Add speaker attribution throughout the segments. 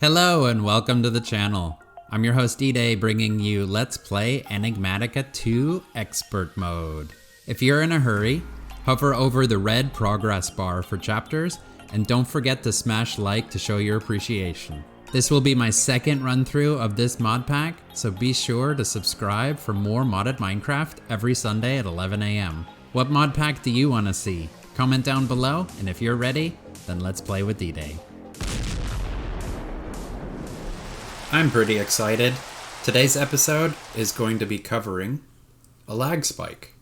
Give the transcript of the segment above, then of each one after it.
Speaker 1: Hello and welcome to the channel. I'm your host D-Day, bringing you Let's Play Enigmatica 2 Expert Mode. If you're in a hurry, hover over the red progress bar for chapters, and don't forget to smash like to show your appreciation. This will be my second run through of this mod pack, so be sure to subscribe for more modded Minecraft every Sunday at 11 AM. What mod pack do you want to see? Comment down below, and if you're ready, then let's play with D-Day. I'm pretty excited. Today's episode is going to be covering a lag spike.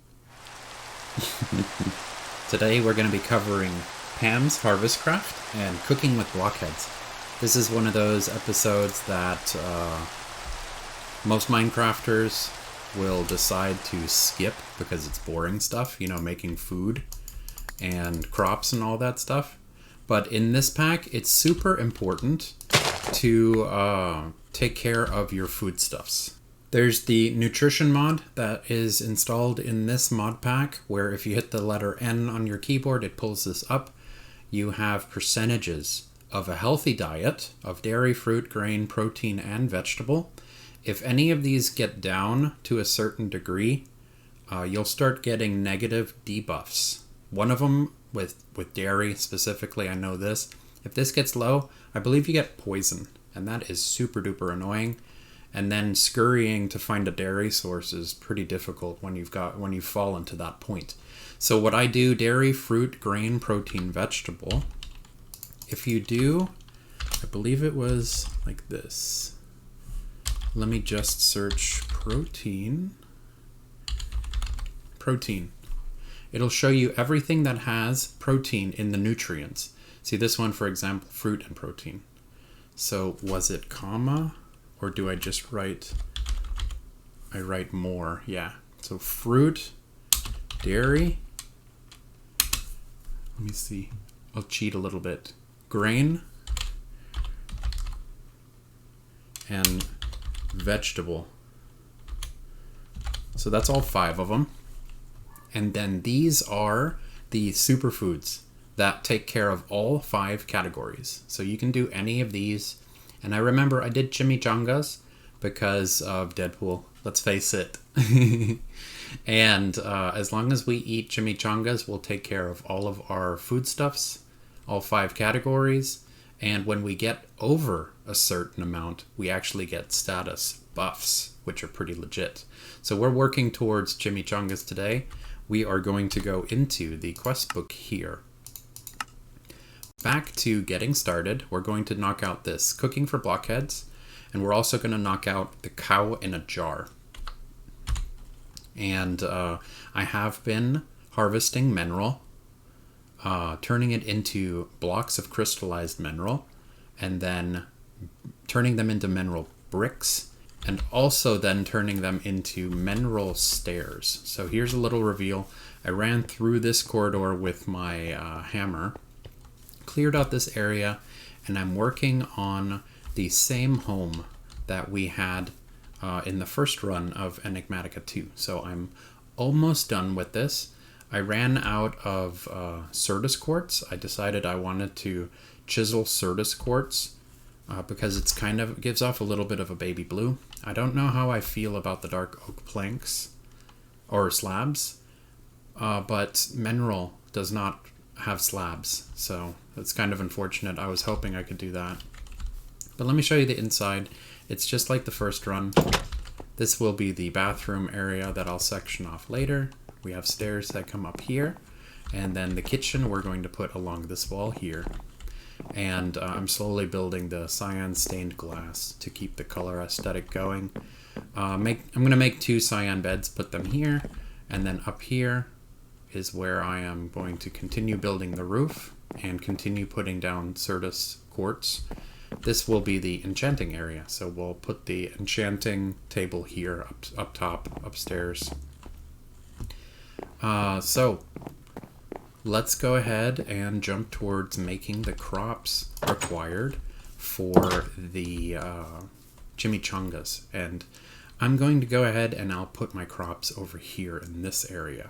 Speaker 1: Today we're going to be covering Pam's Harvestcraft and cooking with Blockheads. This is one of those episodes that most Minecrafters will decide to skip because it's boring stuff, you know, making food and crops and all that stuff. But in this pack, it's super important to take care of your foodstuffs. There's the nutrition mod that is installed in this mod pack, where if you hit the letter N on your keyboard, it pulls this up. You have percentages of a healthy diet of dairy, fruit, grain, protein, and vegetable. If any of these get down to a certain degree, you'll start getting negative debuffs. One of them with dairy specifically, I know this. If this gets low, I believe you get poison, and that is super duper annoying. And then scurrying to find a dairy source is pretty difficult when you fall into that point. So what I do, dairy, fruit, grain, protein, vegetable. If you do, I believe it was like this. Let me just search protein. Protein. It'll show you everything that has protein in the nutrients. See this one, for example, fruit and protein. So was it comma, or do I just write, I write more, yeah. So fruit, dairy, let me see, I'll cheat a little bit. Grain, and vegetable. So that's all 5 of them. And then these are the superfoods that take care of all 5 categories. So you can do any of these. And I remember I did chimichangas because of Deadpool, let's face it. And as long as we eat chimichangas, we'll take care of all of our foodstuffs, all 5 categories. And when we get over a certain amount, we actually get status buffs, which are pretty legit. So we're working towards chimichangas today. We are going to go into the quest book here. Back to getting started, we're going to knock out this cooking for Blockheads, and we're also going to knock out the cow in a jar. And I have been harvesting mineral, turning it into blocks of crystallized mineral, and then turning them into mineral bricks, and also then turning them into mineral stairs. So here's a little reveal. I ran through this corridor with my hammer, cleared out this area, and I'm working on the same home that we had in the first run of Enigmatica 2. So I'm almost done with this. I ran out of Certus quartz. I decided I wanted to chisel Certus quartz because it's kind of gives off a little bit of a baby blue. I don't know how I feel about the dark oak planks or slabs, but mineral does not have slabs, so it's kind of unfortunate. I was hoping I could do that. But let me show you the inside. It's just like the first run. This will be the bathroom area that I'll section off later. We have stairs that come up here, and then the kitchen we're going to put along this wall here. And I'm slowly building the cyan stained glass to keep the color aesthetic going. I'm going to make 2 cyan beds, put them here, and then up here is where I am going to continue building the roof and continue putting down Certus quartz. This will be the enchanting area, so we'll put the enchanting table here up top, upstairs. So let's go ahead and jump towards making the crops required for the chimichangas. And I'm going to go ahead and I'll put my crops over here in this area.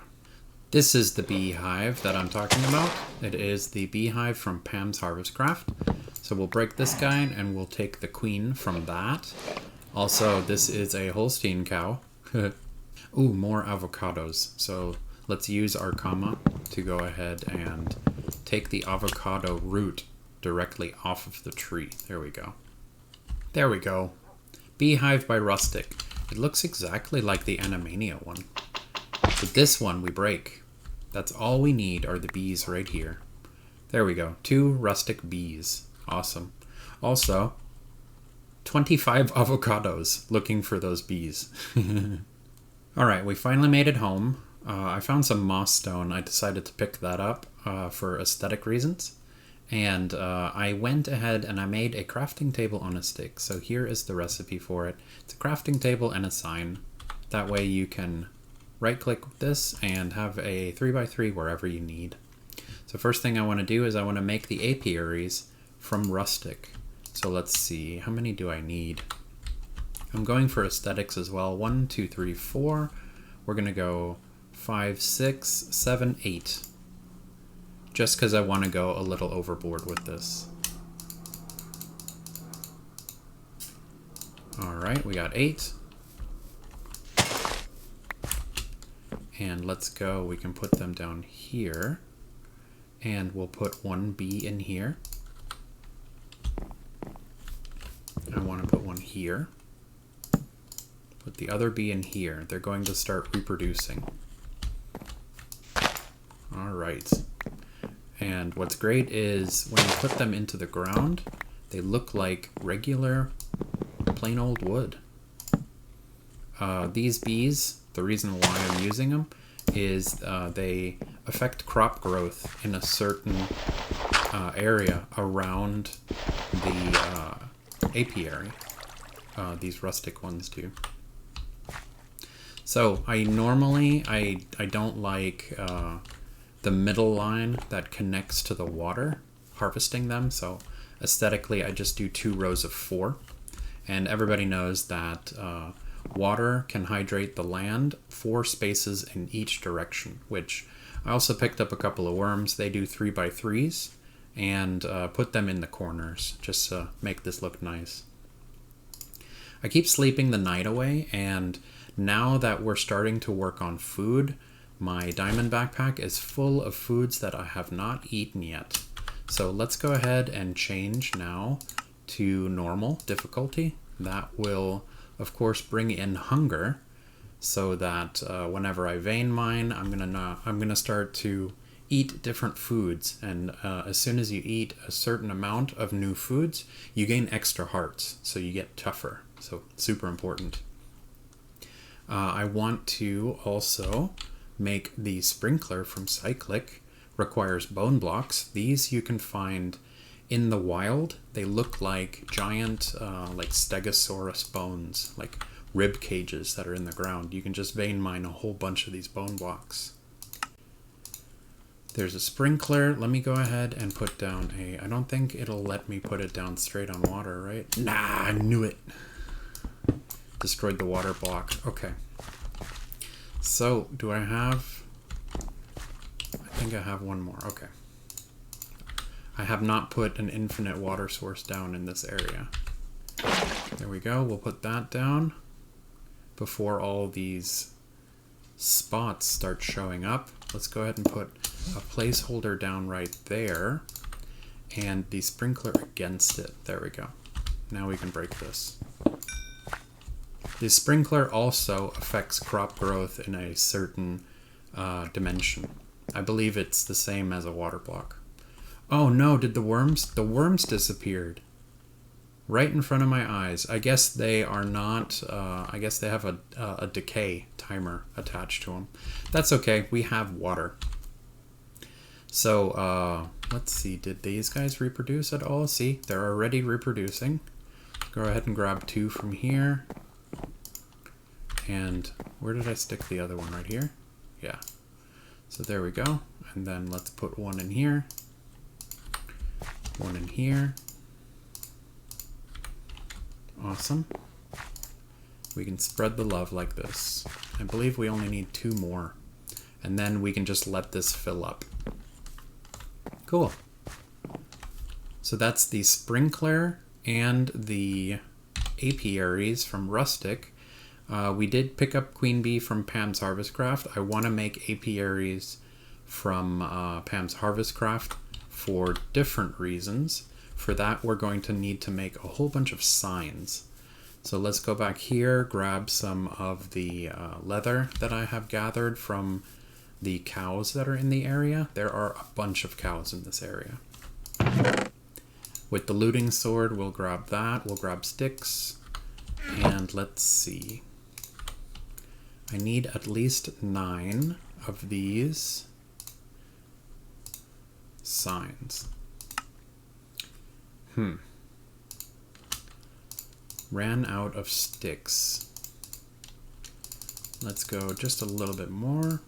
Speaker 1: This is the beehive that I'm talking about. It is the beehive from Pam's Harvestcraft. So we'll break this guy and we'll take the queen from that. Also, this is a Holstein cow. Ooh, more avocados. So let's use our comma to go ahead and take the avocado root directly off of the tree. There we go. There we go. Beehive by Rustic. It looks exactly like the Enigmatica one. So this one we break. That's all we need are the bees right here. There we go. 2 rustic bees. Awesome. Also, 25 avocados looking for those bees. Alright, we finally made it home. I found some moss stone. I decided to pick that up for aesthetic reasons. And I went ahead and I made a crafting table on a stick. So here is the recipe for it. It's a crafting table and a sign. That way you can right click with this and have a 3x3 wherever you need. So first thing I want to do is I want to make the apiaries from rustic. So let's see, how many do I need? I'm going for aesthetics as well. 1, 2, 3, 4. We're going to go 5, 6, 7, 8. Just because I want to go a little overboard with this. Alright, we got 8. And let's go, we can put them down here. And we'll put 1 bee in here. I want to put 1 here. Put the other bee in here. They're going to start reproducing. Alright. And what's great is when you put them into the ground, they look like regular plain old wood. These bees, the reason why I'm using them is they affect crop growth in a certain area around the apiary. These rustic ones do. So I normally, I don't like the middle line that connects to the water, harvesting them. So aesthetically, I just do 2 rows of 4. And everybody knows that water can hydrate the land 4 spaces in each direction, which I also picked up a couple of worms. They do 3x3s and put them in the corners just to make this look nice. I keep sleeping the night away, and now that we're starting to work on food, my diamond backpack is full of foods that I have not eaten yet. So let's go ahead and change now to normal difficulty. That will, of course, bring in hunger, so that whenever I vein mine, I'm gonna start to eat different foods. And as soon as you eat a certain amount of new foods, you gain extra hearts, so you get tougher. So super important. I want to also make the sprinkler from Cyclic. Requires bone blocks. These you can find in the wild. They look like giant like stegosaurus bones, like rib cages that are in the ground. You can just vein mine a whole bunch of these bone blocks. There's a sprinkler. Let me go ahead and put down a... I don't think it'll let me put it down straight on water, right? Nah, I knew it. Destroyed the water block. Okay. So, do I have... I think I have 1 more. Okay. I have not put an infinite water source down in this area. There we go. We'll put that down before all these spots start showing up. Let's go ahead and put a placeholder down right there and the sprinkler against it. There we go. Now we can break this. The sprinkler also affects crop growth in a certain dimension. I believe it's the same as a water block. Oh no, did the worms? The worms disappeared. Right in front of my eyes. I guess they are not, I guess they have a decay timer attached to them. That's okay, we have water. So, let's see, did these guys reproduce at all? See, they're already reproducing. Go ahead and grab 2 from here. And where did I stick the other one? Right here? Yeah. So there we go. And then let's put 1 in here. 1 in here. Awesome. We can spread the love like this. I believe we only need 2 more. And then we can just let this fill up. Cool. So that's the Sprinkler and the Apiaries from Rustic. We did pick up Queen Bee from Pam's Harvestcraft. I want to make Apiaries from Pam's Harvestcraft for different reasons. For that, we're going to need to make a whole bunch of signs. So let's go back here, grab some of the leather that I have gathered from the cows that are in the area. There are a bunch of cows in this area. With the looting sword, we'll grab that. We'll grab sticks. And let's see. I need at least 9 of these signs. Ran out of sticks. Let's go just a little bit more.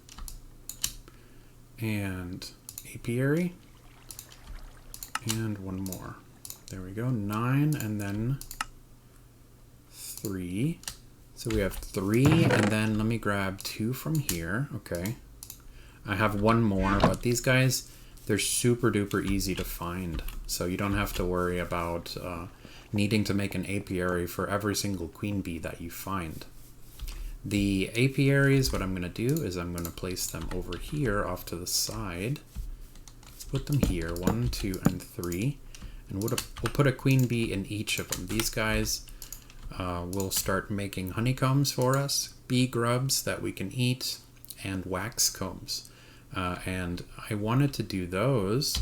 Speaker 1: And apiary. And one more. There we go. 9 and then 3. So we have 3 and then let me grab 2 from here. Okay. I have one more, but these guys, they're super duper easy to find. So you don't have to worry about needing to make an apiary for every single queen bee that you find. The apiaries, what I'm going to do is I'm going to place them over here off to the side. Let's put them here, 1, 2, and 3. And we'll put a queen bee in each of them. These guys will start making honeycombs for us, bee grubs that we can eat, and wax combs. And I wanted to do those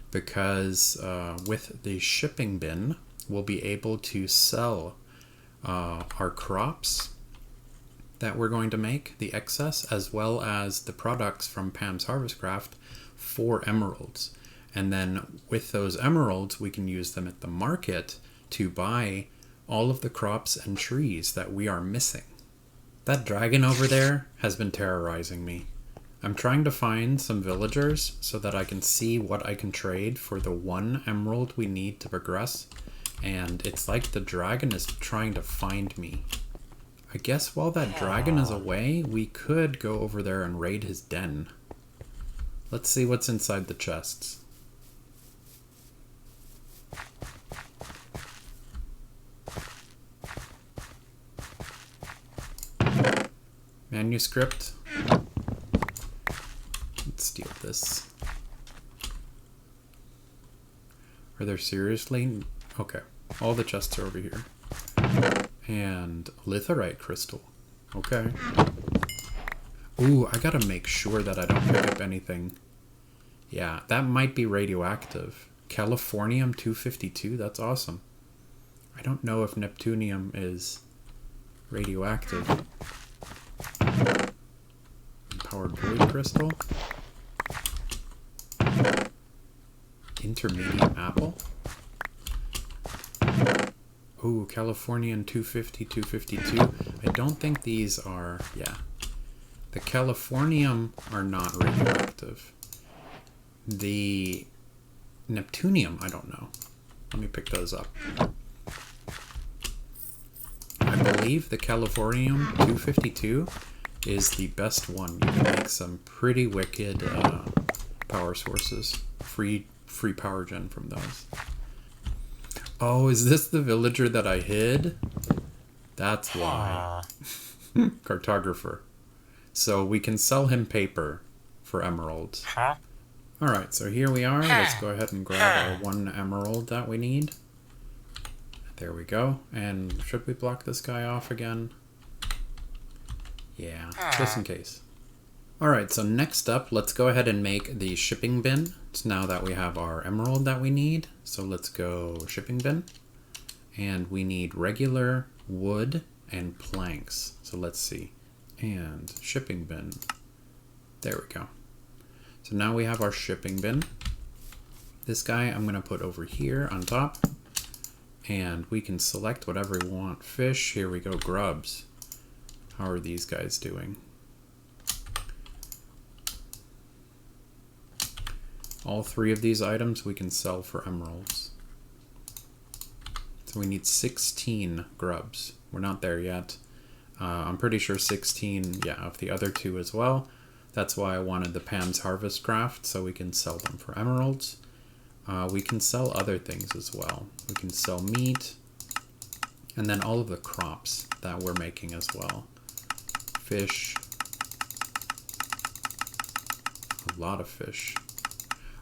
Speaker 1: because with the shipping bin, we'll be able to sell our crops that we're going to make, the excess, as well as the products from Pam's Harvestcraft for emeralds. And then with those emeralds, we can use them at the market to buy all of the crops and trees that we are missing. That dragon over there has been terrorizing me. I'm trying to find some villagers so that I can see what I can trade for the 1 emerald we need to progress. And it's like the dragon is trying to find me. I guess while that dragon is away, we could go over there and raid his den. Let's see what's inside the chests. Manuscript. Let's steal this. Are there seriously? Okay, all the chests are over here. And litherite crystal. Okay. Ooh, I gotta make sure that I don't pick up anything. Yeah, that might be radioactive. Californium 252, that's awesome. I don't know if Neptunium is radioactive. Empowered void crystal. Intermediate apple. Ooh, Californian 250, 252. I don't think these are, yeah. The Californium are not radioactive. The Neptunium, I don't know. Let me pick those up. I believe the Californium 252 is the best one. You can make some pretty wicked power sources. Free power gen from those. Oh, is this the villager that I hid? That's why. Cartographer. So we can sell him paper for emeralds. Alright, so here we are. Let's go ahead and grab our 1 emerald that we need. There we go. And should we block this guy off again? Yeah, just in case. Alright, so next up, let's go ahead and make the shipping bin. So now that we have our emerald that we need, so let's go shipping bin. And we need regular wood and planks. So let's see. And shipping bin. There we go. So now we have our shipping bin. This guy I'm going to put over here on top. And we can select whatever we want. Fish, here we go, grubs. How are these guys doing? All 3 of these items we can sell for emeralds. So we need 16 grubs. We're not there yet. I'm pretty sure 16, yeah, of the other 2 as well. That's why I wanted the Pam's Harvestcraft, so we can sell them for emeralds. We can sell other things as well. We can sell meat, and then all of the crops that we're making as well. Fish. A lot of fish.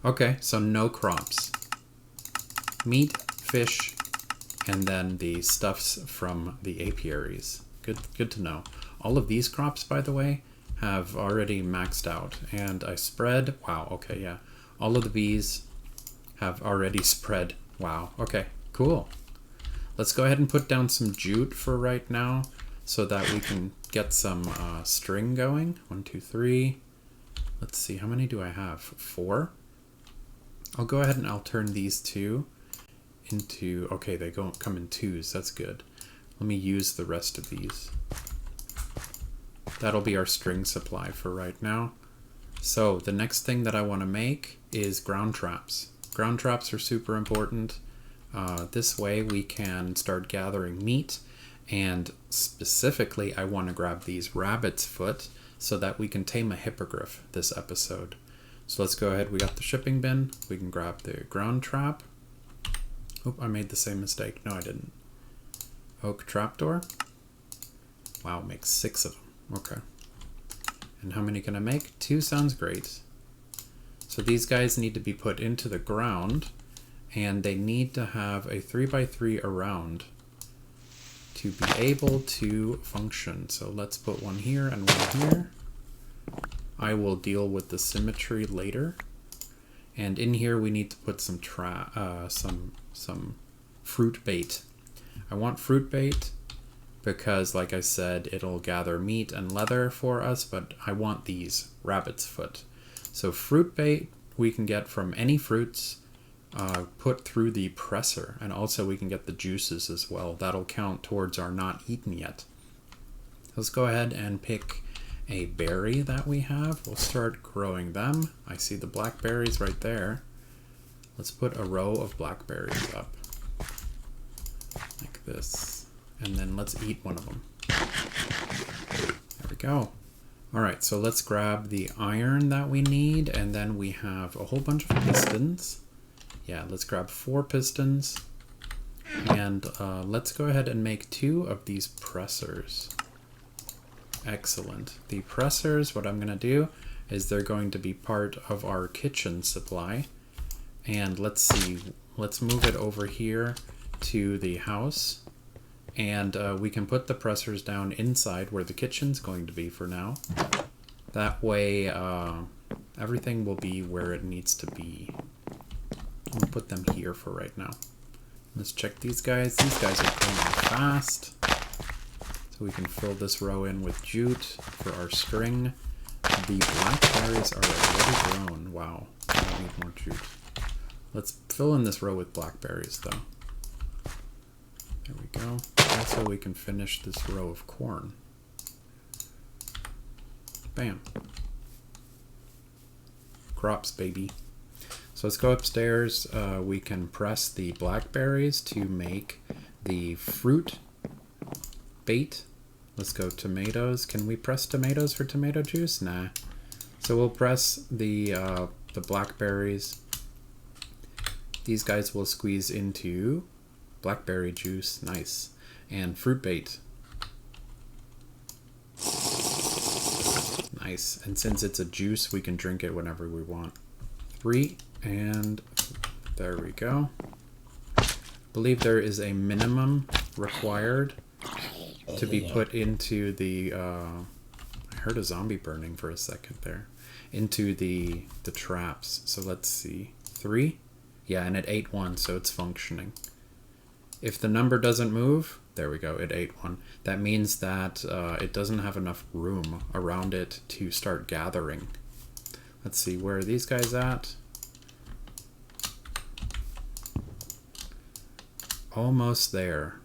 Speaker 1: Okay, so no crops. Meat, fish, and then the stuffs from the apiaries. Good to know. All of these crops, by the way, have already maxed out. And I spread... Wow, okay, yeah. All of the bees have already spread. Wow, okay, cool. Let's go ahead and put down some jute for right now so that we can get some string going. 1, 2, 3. Let's see, how many do I have? 4? I'll go ahead and I'll turn these 2 into... Okay, they come in 2s. That's good. Let me use the rest of these. That'll be our string supply for right now. So the next thing that I want to make is ground traps. Ground traps are super important. This way we can start gathering meat, and specifically I want to grab these rabbit's foot so that we can tame a hippogriff this episode. So let's go ahead. We got the shipping bin. We can grab the ground trap. Oh, I made the same mistake. No, I didn't. Oak trapdoor. Wow, it makes 6 of them. Okay. And how many can I make? 2 sounds great. So these guys need to be put into the ground, and they need to have a 3x3 around to be able to function. So let's put one here and one here. I will deal with the symmetry later. And in here we need to put some fruit bait. I want fruit bait because, like I said, it'll gather meat and leather for us, but I want these rabbit's foot. So fruit bait we can get from any fruits put through the presser, and also we can get the juices as well. That'll count towards our not eaten yet. Let's go ahead and pick a berry that we have. We'll start growing them. I see the blackberries right there. Let's put a row of blackberries up like this, and then let's eat one of them. There we go. All right, so let's grab the iron that we need, and then we have a whole bunch of pistons. Yeah, let's grab 4 pistons, and let's go ahead and make 2 of these pressers. Excellent. The pressers, what I'm going to do is they're going to be part of our kitchen supply. And let's see, let's move it over here to the house. And we can put the pressers down inside where the kitchen's going to be for now. That way everything will be where it needs to be. We'll put them here for right now. Let's check these guys. These guys are growing fast. So we can fill this row in with jute for our string. The blackberries are already grown. Wow, I need more jute. Let's fill in this row with blackberries though. There we go. Also, we can finish this row of corn. Bam. Crops, baby. So let's go upstairs. We can press the blackberries to make the fruit bait. Let's go tomatoes. Can we press tomatoes for tomato juice? Nah. So we'll press the blackberries. These guys will squeeze into blackberry juice. Nice. And fruit bait. Nice. And since it's a juice, we can drink it whenever we want. 3, and there we go. I believe there is a minimum required to be put into the I heard a zombie burning for a second there. Into the traps. So let's see. 3? Yeah, and it ate 1, so it's functioning. If the number doesn't move, there we go, it ate 1. That means that it doesn't have enough room around it to start gathering. Let's see, where are these guys at? Almost there.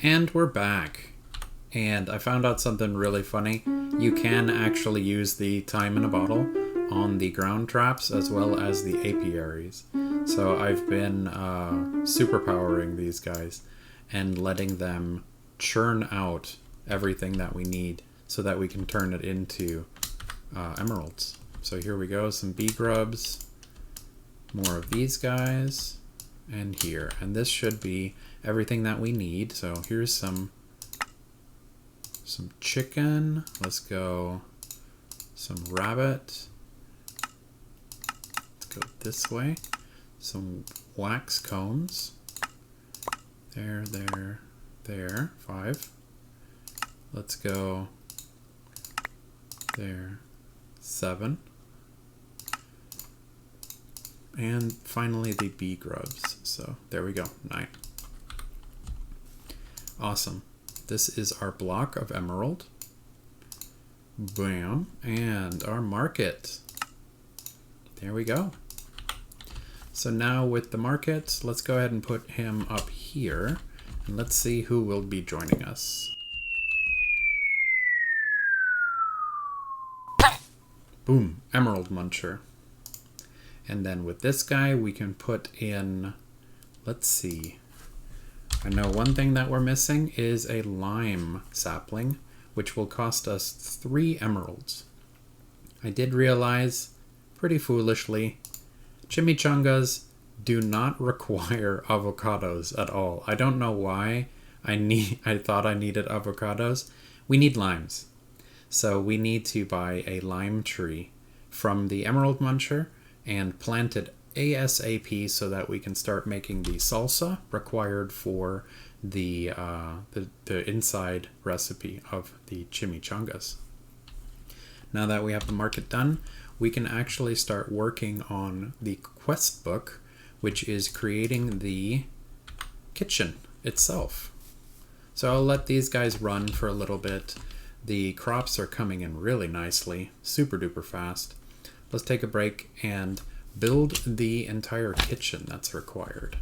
Speaker 1: And we're back. And I found out something really funny. You can actually use the time in a bottle on the ground traps as well as the apiaries. So I've been superpowering these guys and letting them churn out everything that we need so that we can turn it into emeralds. So here we go, some bee grubs. more of these guys, and here. And this should be everything that we need. So here's some chicken. Let's go some rabbit. Let's go this way. Some wax combs. There, 5. Let's go there, 7. And finally the bee grubs. So there we go, 9. Awesome. This is our block of emerald. Bam. And our market. There we go. So now with the market, let's go ahead and put him up here. And let's see who will be joining us. Boom, Emerald Muncher. And then with this guy, we can put in, let's see. I know one thing that we're missing is a lime sapling, which will cost us 3 emeralds. I did realize, pretty foolishly, chimichangas do not require avocados at all. I don't know why I thought I needed avocados. We need limes. So we need to buy a lime tree from the Emerald Muncher and plant it ASAP so that we can start making the salsa required for the inside recipe of the chimichangas. Now that we have the market done, we can actually start working on the quest book, which is creating the kitchen itself. So I'll let these guys run for a little bit. The crops are coming in really nicely, super duper fast. Let's take a break and build the entire kitchen that's required.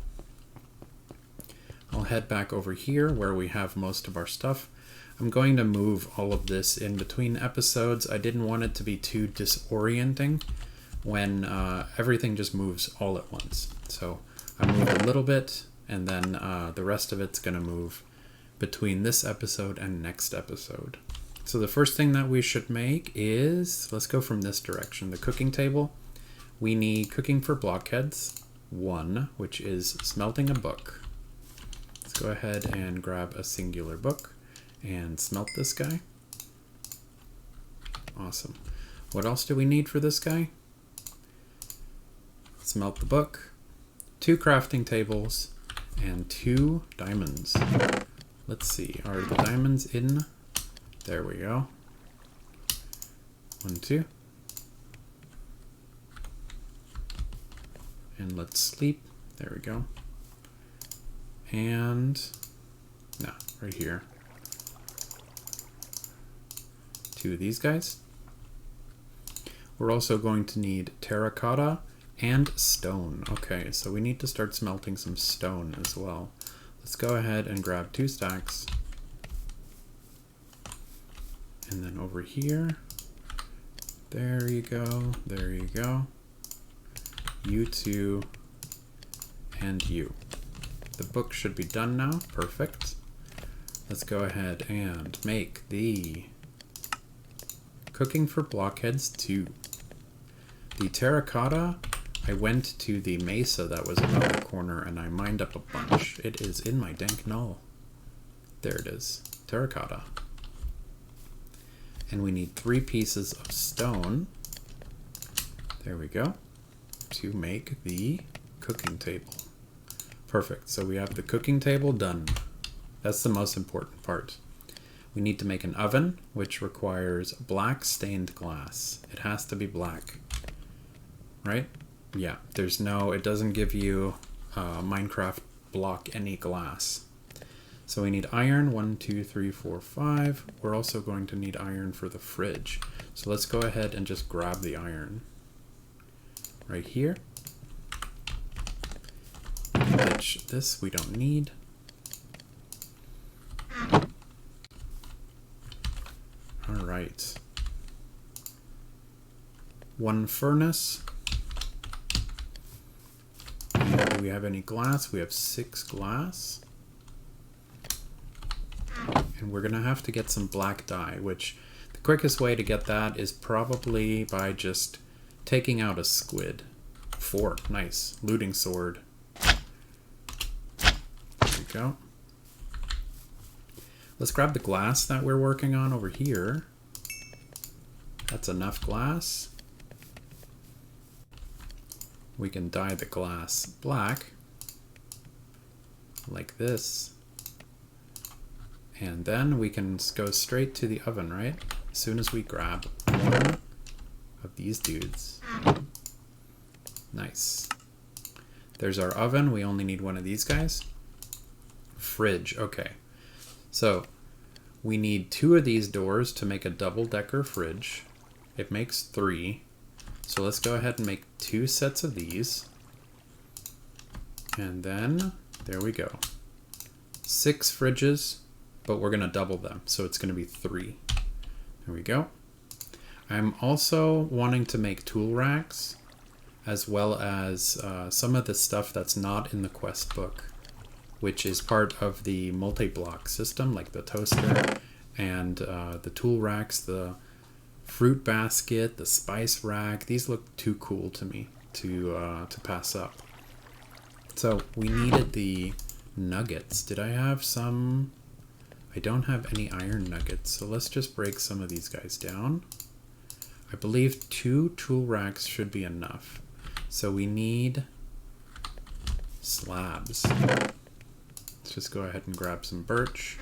Speaker 1: I'll head back over here where we have most of our stuff. I'm going to move all of this in between episodes. I didn't want it to be too disorienting when everything just moves all at once. So I moved a little bit, and then the rest of it's going to move between this episode and next episode. So the first thing that we should make is, let's go from this direction, the cooking table. We need cooking for blockheads, 1, which is smelting a book. Let's go ahead and grab a singular book and smelt this guy. Awesome. What else do we need for this guy? Smelt the book, 2 crafting tables, and 2 diamonds. Let's see, are the diamonds in? There we go. 1, 2. And let's sleep. There we go. And, no, right here. 2 of these guys. We're also going to need terracotta and stone. Okay, so we need to start smelting some stone as well. Let's go ahead and grab 2 stacks. And then over here, there you go, there you go. You 2 and you. The book should be done now, perfect. Let's go ahead and make the cooking for blockheads 2. The terracotta, I went to the mesa that was around the corner and I mined up a bunch. It is in my dank knoll. There it is, terracotta. And we need 3 pieces of stone. There we go. To make the cooking table. Perfect. So we have the cooking table done. That's the most important part. We need to make an oven, which requires black stained glass. It has to be black. Right? Yeah. It doesn't give you Minecraft block any glass. So we need iron, 1, 2, 3, 4, 5. We're also going to need iron for the fridge. So let's go ahead and just grab the iron. Right here. Ditch this, we don't need. All right. 1 furnace. And do we have any glass? We have 6 glass. And we're gonna have to get some black dye, which the quickest way to get that is probably by just taking out a squid. 4. Nice. Looting sword. There we go. Let's grab the glass that we're working on over here. That's enough glass. We can dye the glass black, like this. And then we can go straight to the oven, right? As soon as we grab one of these dudes. Nice. There's our oven. We only need one of these guys. Fridge, okay. So we need 2 of these doors to make a double-decker fridge. It makes 3. So let's go ahead and make 2 sets of these. And then, there we go. 6 fridges, but we're going to double them. So it's going to be 3. There we go. I'm also wanting to make tool racks, as well as some of the stuff that's not in the quest book, which is part of the multi-block system, like the toaster and the tool racks, the fruit basket, the spice rack. These look too cool to me to pass up. So we needed the nuggets. Did I have some? I don't have any iron nuggets, so let's just break some of these guys down. I believe 2 tool racks should be enough. So we need slabs. Let's just go ahead and grab some birch.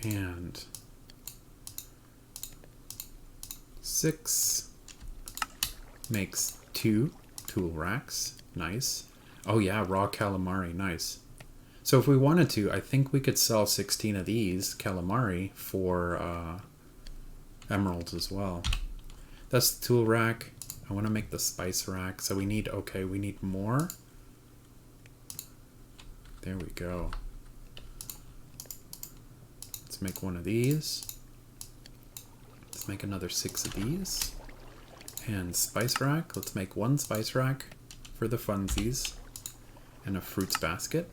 Speaker 1: And 6 makes 2 tool racks. Nice. Oh yeah, raw calamari. Nice. So if we wanted to, I think we could sell 16 of these calamari for emeralds as well. That's the tool rack. I want to make the spice rack. So we need, okay, we need more. There we go. Let's make one of these. Let's make another 6 of these. And spice rack. Let's make 1 spice rack for the funsies. And a fruits basket.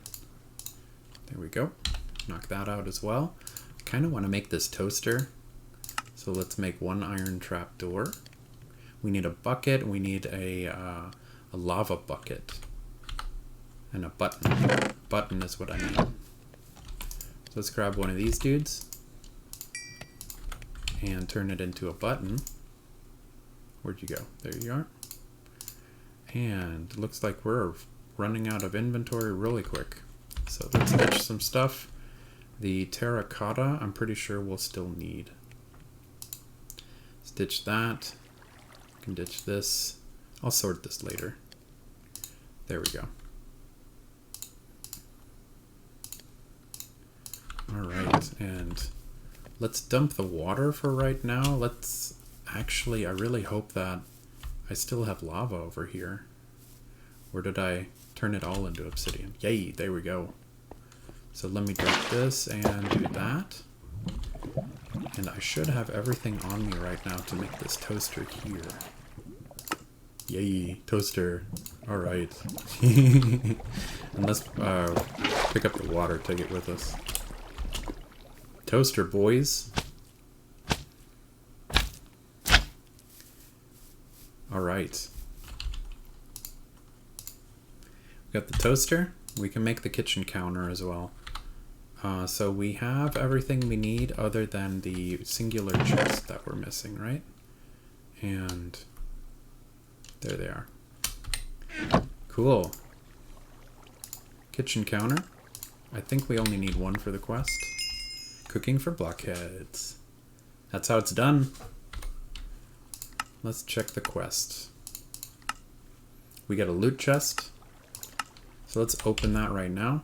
Speaker 1: There we go. Knock that out as well. I kind of want to make this toaster. So let's make 1 iron trap door. We need a bucket. We need a lava bucket. And a button. Button is what I need. So let's grab one of these dudes. And turn it into a button. Where'd you go? There you are. And it looks like we're running out of inventory really quick. So let's ditch some stuff. The terracotta, I'm pretty sure we'll still need. Let's ditch that. Can ditch this. I'll sort this later. There we go. Alright, and let's dump the water for right now. Let's actually, I really hope that I still have lava over here. Or did I turn it all into obsidian? Yay, there we go. So let me drop this and do that. And I should have everything on me right now to make this toaster here. Yay, toaster. Alright. And let's pick up the water, take it with us. Toaster, boys. Alright. We got the toaster. We can make the kitchen counter as well. So we have everything we need other than the singular chest that we're missing, right? And there they are. Cool. Kitchen counter. I think we only need 1 for the quest. Cooking for Blockheads. That's how it's done. Let's check the quest. We got a loot chest. So let's open that right now.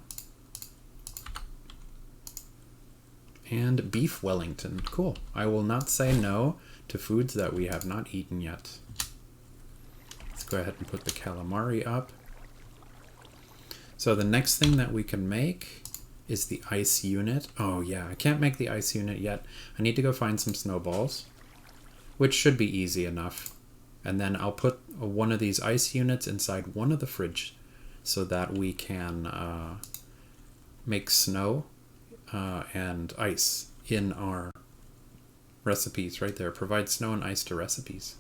Speaker 1: And beef Wellington. Cool. I will not say no to foods that we have not eaten yet. Let's go ahead and put the calamari up. So the next thing that we can make is the ice unit. Oh yeah, I can't make the ice unit yet. I need to go find some snowballs, which should be easy enough. And then I'll put one of these ice units inside one of the fridge so that we can make snow and ice in our recipes right there. Provide snow and ice to recipes.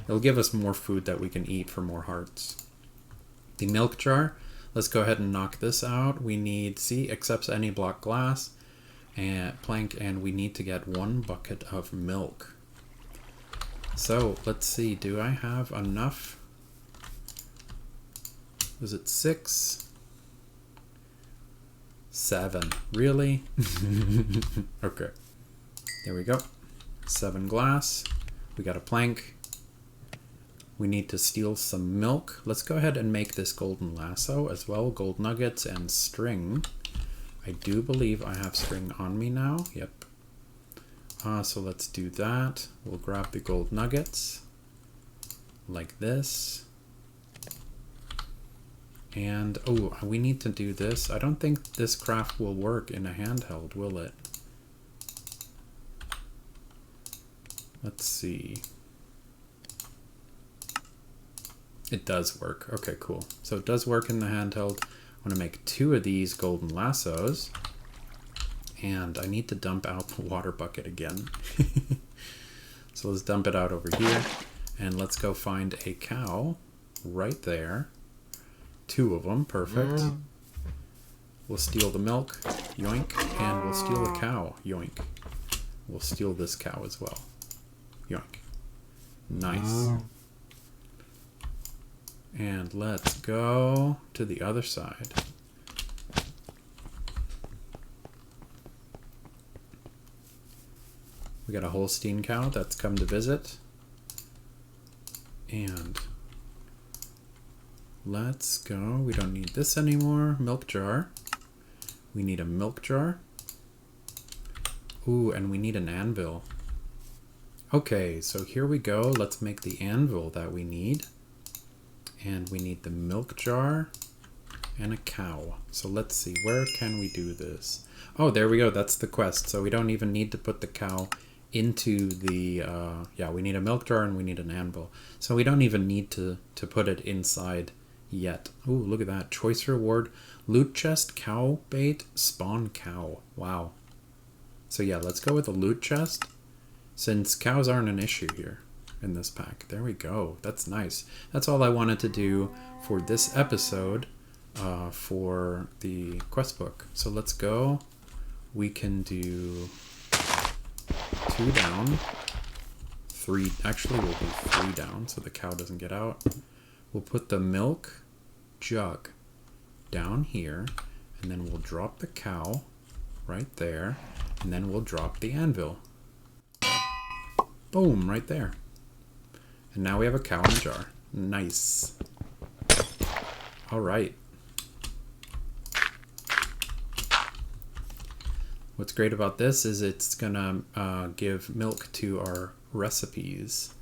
Speaker 1: It'll give us more food that we can eat for more hearts. The milk jar, let's go ahead and knock this out. We need, see, accepts any block glass and plank, and we need to get 1 bucket of milk. So let's see, do I have enough? Was it 6? 7. Really? Okay. There we go. 7 glass. We got a plank. We need to steal some milk. Let's go ahead and make this golden lasso as well. Gold nuggets and string. I do believe I have string on me now. Yep. So let's do that. We'll grab the gold nuggets like this. And, oh, we need to do this. I don't think this craft will work in a handheld, will it? Let's see. It does work. Okay, cool. So it does work in the handheld. I'm going to make 2 of these golden lassos. And I need to dump out the water bucket again. So let's dump it out over here. And let's go find a cow right there. 2 of them. Perfect. We'll steal the milk. Yoink. And we'll steal the cow. Yoink. We'll steal this cow as well. Yoink. Nice. And let's go to the other side. We got a Holstein cow that's come to visit. And let's go. We don't need this anymore. Milk jar. We need a milk jar. Ooh, and we need an anvil. Okay, so here we go. Let's make the anvil that we need. And we need the milk jar and a cow. So let's see, where can we do this? Oh, there we go. That's the quest. So we don't even need to put the cow into the, yeah, we need a milk jar and we need an anvil. So we don't even need to put it inside yet. Ooh, look at that. Choice reward, loot chest, cow bait, spawn cow. Wow. So yeah, let's go with the loot chest since cows aren't an issue here in this pack. There we go. That's nice. That's all I wanted to do for this episode for the quest book. So let's go. We can do 2 down, 3, actually we'll do 3 down so the cow doesn't get out. We'll put the milk jug down here, and then we'll drop the cow right there, and then we'll drop the anvil. Boom, right there. And now we have a cow in a jar. Nice. All right. What's great about this is it's gonna give milk to our recipes.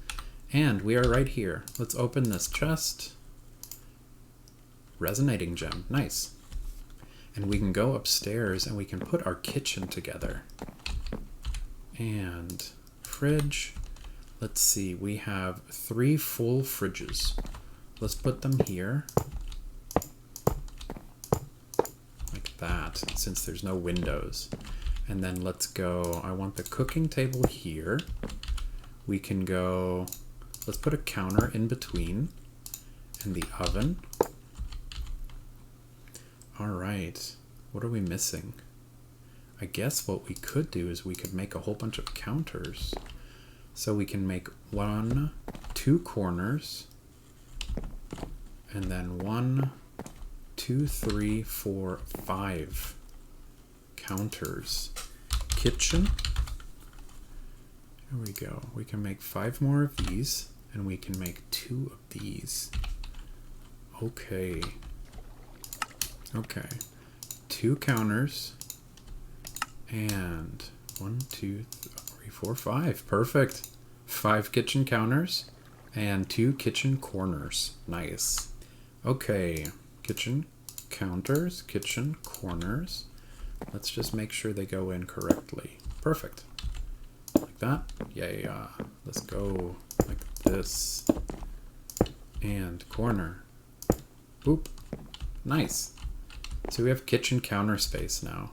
Speaker 1: And we are right here. Let's open this chest. Resonating gem. Nice. And we can go upstairs and we can put our kitchen together. And fridge. Let's see, we have 3 full fridges. Let's put them here. Like that, since there's no windows. And then let's go, I want the cooking table here. We can go, let's put a counter in between. And the oven. All right, what are we missing? I guess what we could do is we could make a whole bunch of counters. So we can make 1, 2 corners, and then 1, 2, 3, 4, 5 counters. Kitchen. There we go. We can make 5 more of these, and we can make 2 of these. Okay. Okay. 2 counters, and 1, 2, 3, 4, 5. Perfect. 5 kitchen counters and 2 kitchen corners. Nice. Okay. Kitchen counters, kitchen corners. Let's just make sure they go in correctly. Perfect. Like that. Yeah. Let's go like this. And corner. Boop. Nice. So we have kitchen counter space now.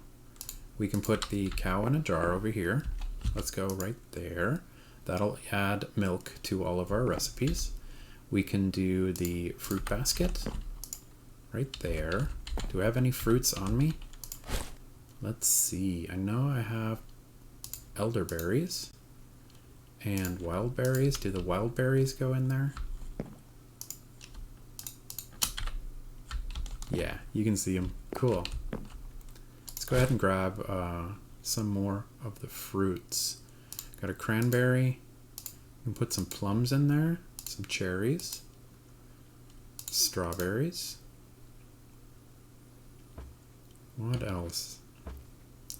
Speaker 1: We can put the cow in a jar over here. Let's go right there. That'll add milk to all of our recipes. We can do the fruit basket right there. Do I have any fruits on me? Let's see. I know I have elderberries and wild berries. Do the wild berries go in there? Yeah, you can see them. Cool. Let's go ahead and grab some more of the fruits. Got a cranberry. We can put some plums in there, some cherries, strawberries. What else?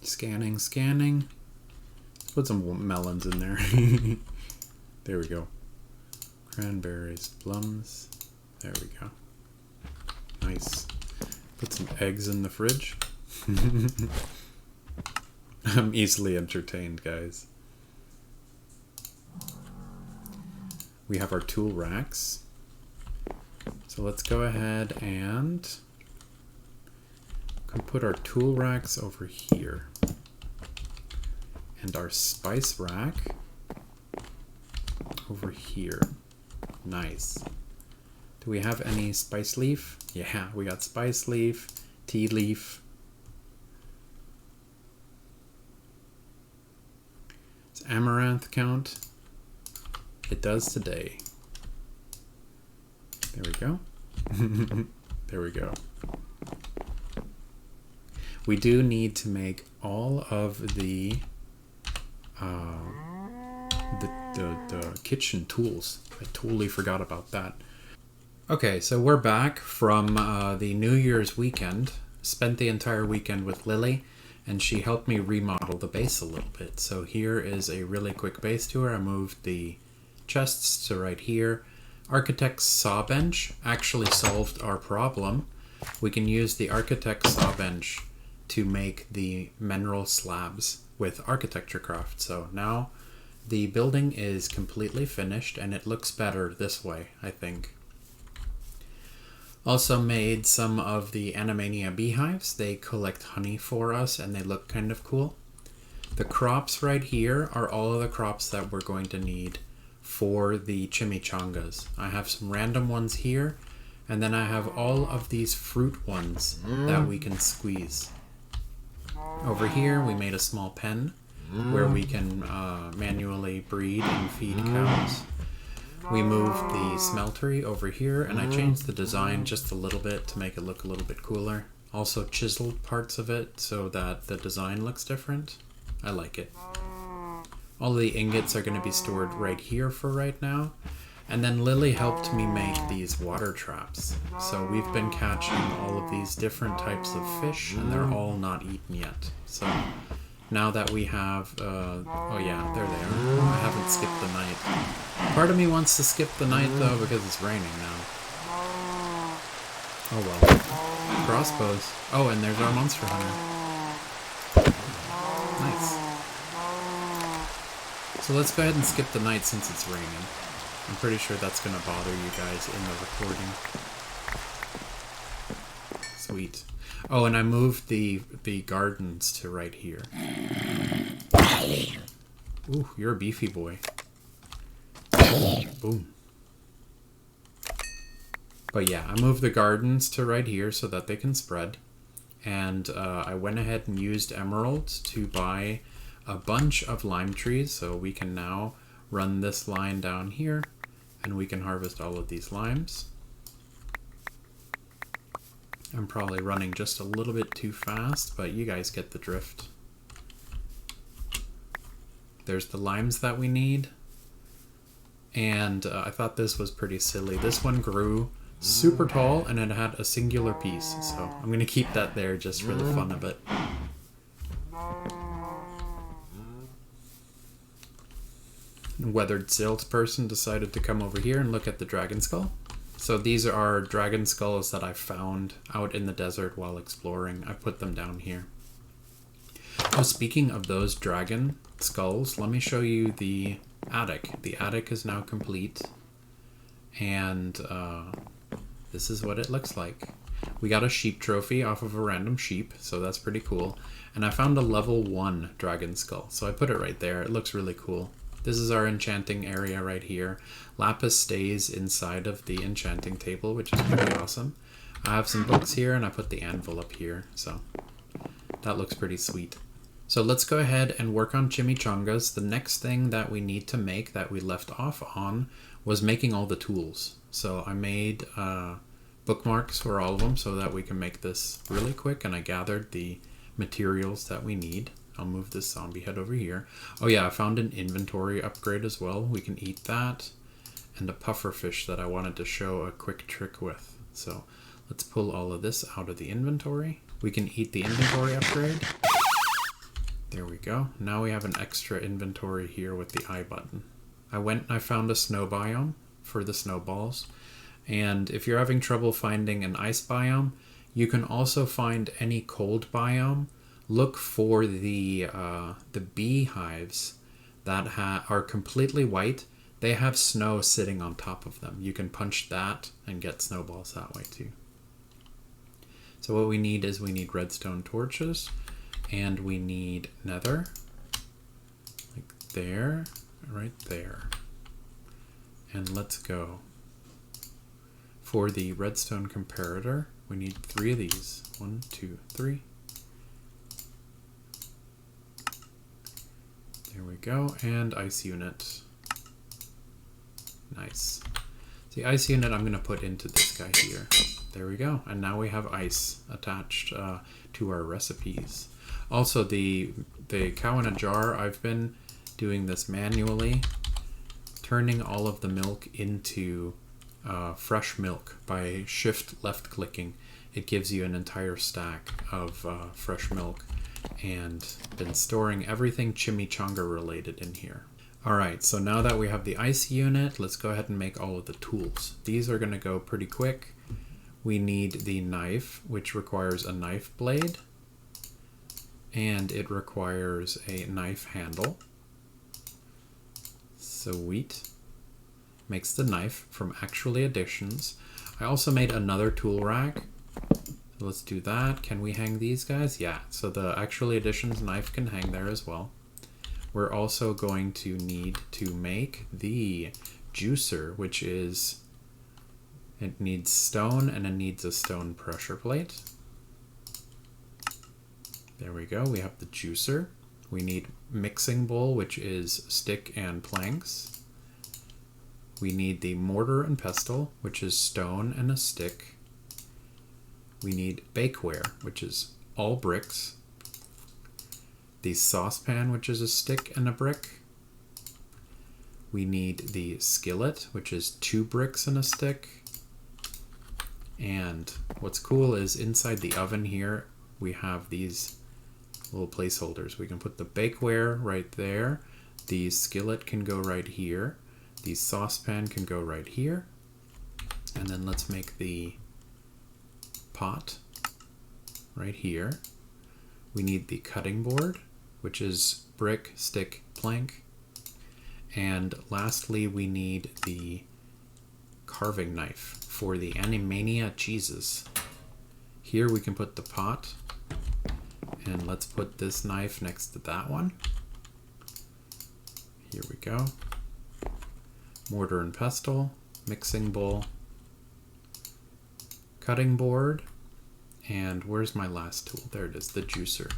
Speaker 1: Scanning. Let's put some melons in there. There we go. Cranberries, plums. There we go. Nice. Put some eggs in the fridge. I'm easily entertained, guys. We have our tool racks. So let's go ahead and put our tool racks over here. And our spice rack over here. Nice. Do we have any spice leaf? Yeah, we got spice leaf, tea leaf. Does amaranth count? It does today. There we go. There we go. We do need to make all of the kitchen tools. I totally forgot about that. Okay, so we're back from the New Year's weekend. Spent the entire weekend with Lily, and she helped me remodel the base a little bit. So here is a really quick base tour. I moved the chests to right here. Architect's saw bench actually solved our problem. We can use the Architect's saw bench to make the mineral slabs with architecture craft. So now the building is completely finished and it looks better this way, I think. Also made some of the Enigmatica beehives. They collect honey for us and they look kind of cool. The crops right here are all of the crops that we're going to need for the chimichangas. I have some random ones here, and then I have all of these fruit ones that we can squeeze. Over here we made a small pen where we can manually breed and feed cows. We moved the smeltery over here, and I changed the design just a little bit to make it look a little bit cooler. Also chiseled parts of it so that the design looks different. I like it. All of the ingots are going to be stored right here for right now. And then Lily helped me make these water traps. So we've been catching all of these different types of fish, and they're all not eaten yet. So now that we have, oh yeah, there they are. I haven't skipped the night. Part of me wants to skip the night though because it's raining now. Oh well. Crossbows. Oh, and there's our monster hunter. Nice. So let's go ahead and skip the night since it's raining. I'm pretty sure that's going to bother you guys in the recording. Sweet. Oh, and I moved the gardens to right here. Ooh, you're a beefy boy. Boom. But yeah, I moved the gardens to right here so that they can spread. And I went ahead and used emeralds to buy a bunch of lime trees, so we can now run this line down here and we can harvest all of these limes. I'm probably running just a little bit too fast, but you guys get the drift. There's the limes that we need, and I thought this was pretty silly. This one grew super tall and it had a singular piece, so I'm gonna keep that there just for the fun of it. Weathered salesperson decided to come over here and look at the dragon skull. So these are dragon skulls that I found out in the desert while exploring. I put them down here. Oh, speaking of those dragon skulls, let me show you the attic. The attic is now complete, and this is what it looks like. We got a sheep trophy off of a random sheep, so that's pretty cool. And I found a level 1 dragon skull, so I put it right there. It looks really cool. This is our enchanting area right here. Lapis stays inside of the enchanting table, which is pretty awesome. I have some books here, and I put the anvil up here, so that looks pretty sweet. So let's go ahead and work on chimichangas. The next thing that we need to make that we left off on was making all the tools. So I made bookmarks for all of them so that we can make this really quick, and I gathered the materials that we need. I'll move this zombie head over here. Oh yeah, I found an inventory upgrade as well. We can eat that, and a puffer fish that I wanted to show a quick trick with. So let's pull all of this out of the inventory. We can eat the inventory upgrade. There we go. Now we have an extra inventory here with the I button. I found a snow biome for the snowballs. And if you're having trouble finding an ice biome, you can also find any cold biome. Look for the beehives that are completely white. They have snow sitting on top of them. You can punch that and get snowballs that way too. So what we need is we need redstone torches, and we need nether, like there, right there. And let's go. For the redstone comparator, we need 3 of these. 1, 2, 3. There we go, and ice unit. Nice. The ice unit I'm going to put into this guy here. There we go, and now we have ice attached to our recipes. Also, the cow in a jar, I've been doing this manually, turning all of the milk into fresh milk by shift left clicking. It gives you an entire stack of fresh milk, and been storing everything chimichanga related in here. Alright, so now that we have the ice unit, let's go ahead and make all of the tools. These are going to go pretty quick. We need the knife, which requires a knife blade, and it requires a knife handle. Sweet. Makes the knife from Actually Additions. I also made another tool rack. Let's do that. Can we hang these guys? Yeah, so the Actually Additions knife can hang there as well. We're also going to need to make the juicer, which is, it needs stone and it needs a stone pressure plate. There we go, we have the juicer. We need mixing bowl, which is stick and planks. We need the mortar and pestle, which is stone and a stick. We need bakeware, which is all bricks. The saucepan, which is a stick and a brick. We need the skillet, which is 2 bricks and a stick. And what's cool is inside the oven here, we have these little placeholders. We can put the bakeware right there. The skillet can go right here. The saucepan can go right here. And then let's make the pot right here. We need the cutting board, which is brick, stick, plank. And lastly, we need the carving knife for the Enigmatica cheeses. Here we can put the pot, and let's put this knife next to that one. Here we go. Mortar and pestle, mixing bowl, cutting board, and where's my last tool? There it is, the juicer.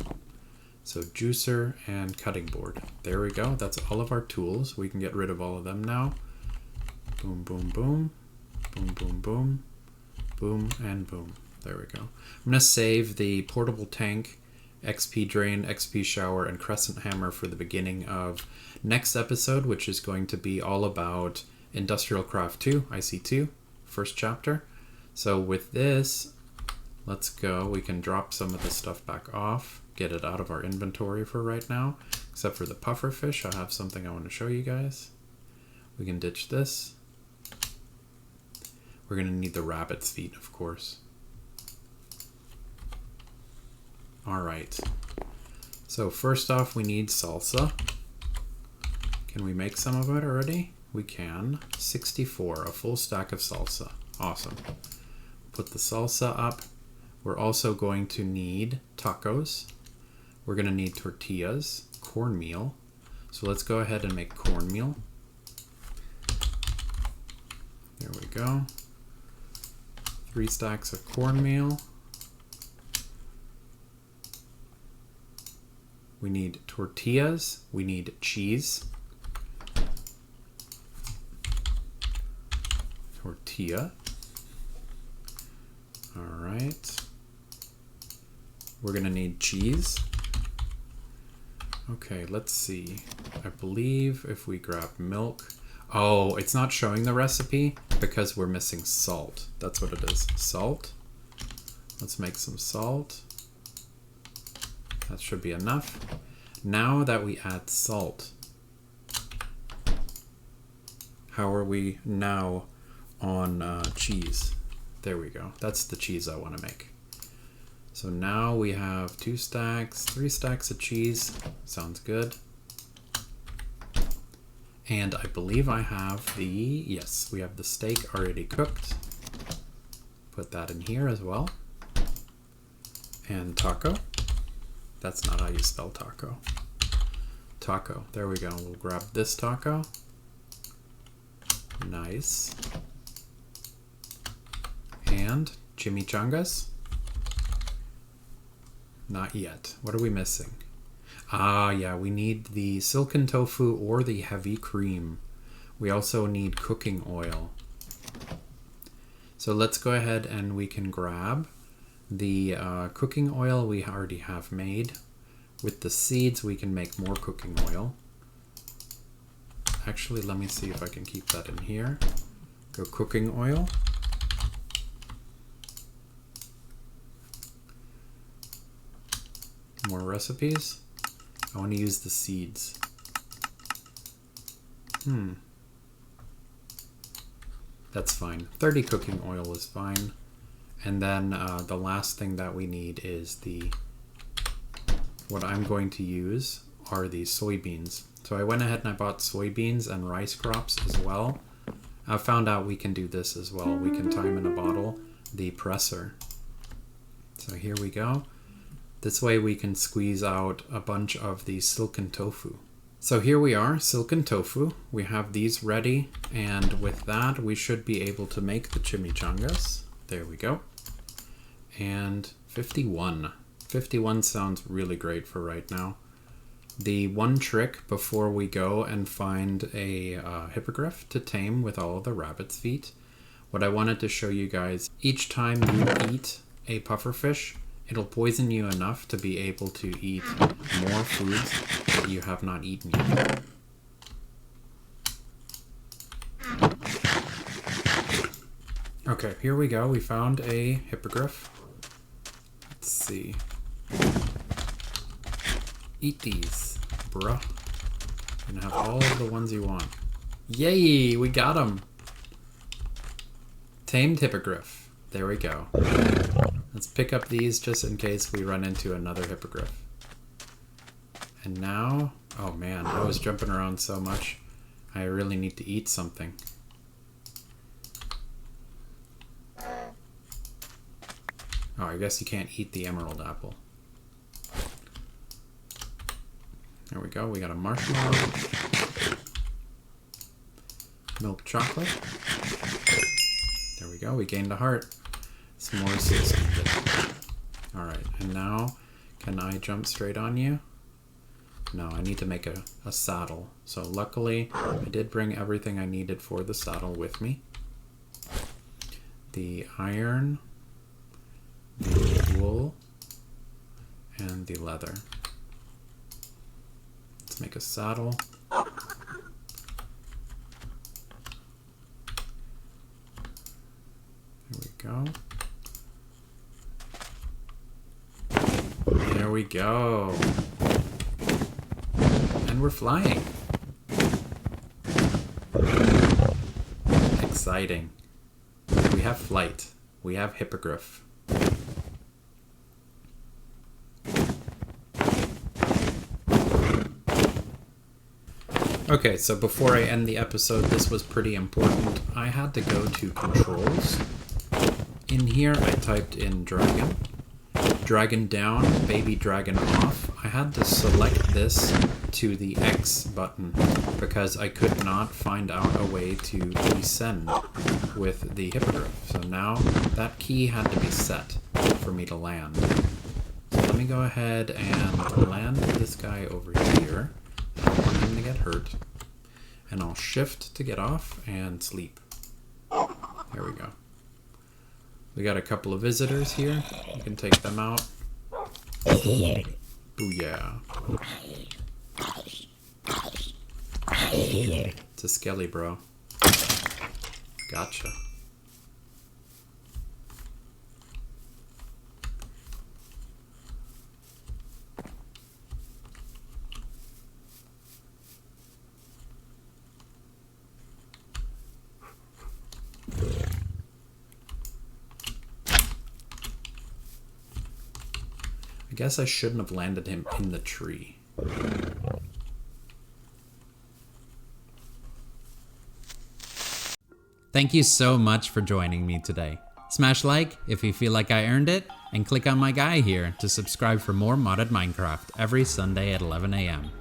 Speaker 1: So juicer and cutting board. There we go. That's all of our tools. We can get rid of all of them now. Boom, boom, boom. Boom, boom, boom. Boom, and boom. There we go. I'm going to save the portable tank, XP drain, XP shower, and crescent hammer for the beginning of next episode, which is going to be all about Industrial Craft 2, IC2, first chapter. So with this, let's go. We can drop some of this stuff back off, get it out of our inventory for right now, except for the puffer fish. I have something I want to show you guys. We can ditch this. We're going to need the rabbit's feet, of course. All right. So first off, we need salsa. Can we make some of it already? We can. 64, a full stack of salsa. Awesome. Put the salsa up. We're also going to need tacos. We're going to need tortillas, cornmeal, So let's go ahead and make cornmeal. There we go. 3 stacks of cornmeal. We need tortillas. We need cheese. Tortilla. All right. We're gonna need cheese. Okay, let's see. I believe if we grab milk. Oh, it's not showing the recipe because we're missing salt. That's what it is. Salt. Let's make some salt. That should be enough. Now that we add salt, how are we now on cheese? There we go. That's the cheese I want to make. So now we have 2 stacks, 3 stacks of cheese. Sounds good. And I believe I have yes, we have the steak already cooked. Put that in here as well. And taco. That's not how you spell taco. Taco, there we go. We'll grab this taco. Nice. And chimichangas. Not yet. What are we missing? Ah, yeah, we need the silken tofu or the heavy cream. We also need cooking oil. So let's go ahead and we can grab the cooking oil we already have made. With the seeds, we can make more cooking oil. Actually, let me see if I can keep that in here. Go cooking oil. More recipes. I want to use the seeds. That's fine. 30 cooking oil is fine. And then the last thing that we need is what I'm going to use are the soybeans. So I went ahead and I bought soybeans and rice crops as well. I found out we can do this as well. We can time in a bottle the presser. So here we go. This way we can squeeze out a bunch of the silken tofu. So here we are, silken tofu. We have these ready, and with that we should be able to make the chimichangas. There we go. And 51. 51 sounds really great for right now. The one trick before we go and find a hippogriff to tame with all of the rabbit's feet, what I wanted to show you guys, each time you eat a pufferfish, it'll poison you enough to be able to eat more foods that you have not eaten yet. Okay, here we go. We found a hippogriff. Let's see. Eat these, bruh. You can have all of the ones you want. Yay, we got him. Tamed hippogriff. There we go. Let's pick up these just in case we run into another hippogriff. And now, oh man, I was jumping around so much. I really need to eat something. Oh, I guess you can't eat the emerald apple. There we go, we got a marshmallow. Milk chocolate. There we go, we gained a heart. Some more seeds. Alright, and now, can I jump straight on you? No, I need to make a saddle. So luckily, I did bring everything I needed for the saddle with me. The iron, the wool, and the leather. Let's make a saddle. There we go. There we go. And we're flying. Exciting. We have flight. We have hippogriff. Okay, so before I end the episode, this was pretty important. I had to go to controls. In here, I typed in dragon. Dragon down, baby dragon off. I had to select this to the X button because I could not find out a way to descend with the Hippogriff. So now that key had to be set for me to land. So let me go ahead and land this guy over here. I don't want him to get hurt. And I'll shift to get off and sleep. There we go. We got a couple of visitors here. You can take them out. Booyah. It's a skelly, bro. Gotcha. I guess I shouldn't have landed him in the tree. Thank you so much for joining me today. Smash like if you feel like I earned it, and click on my guy here to subscribe for more modded Minecraft every Sunday at 11 a.m.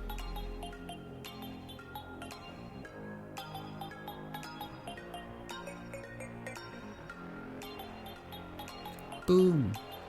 Speaker 1: Boom.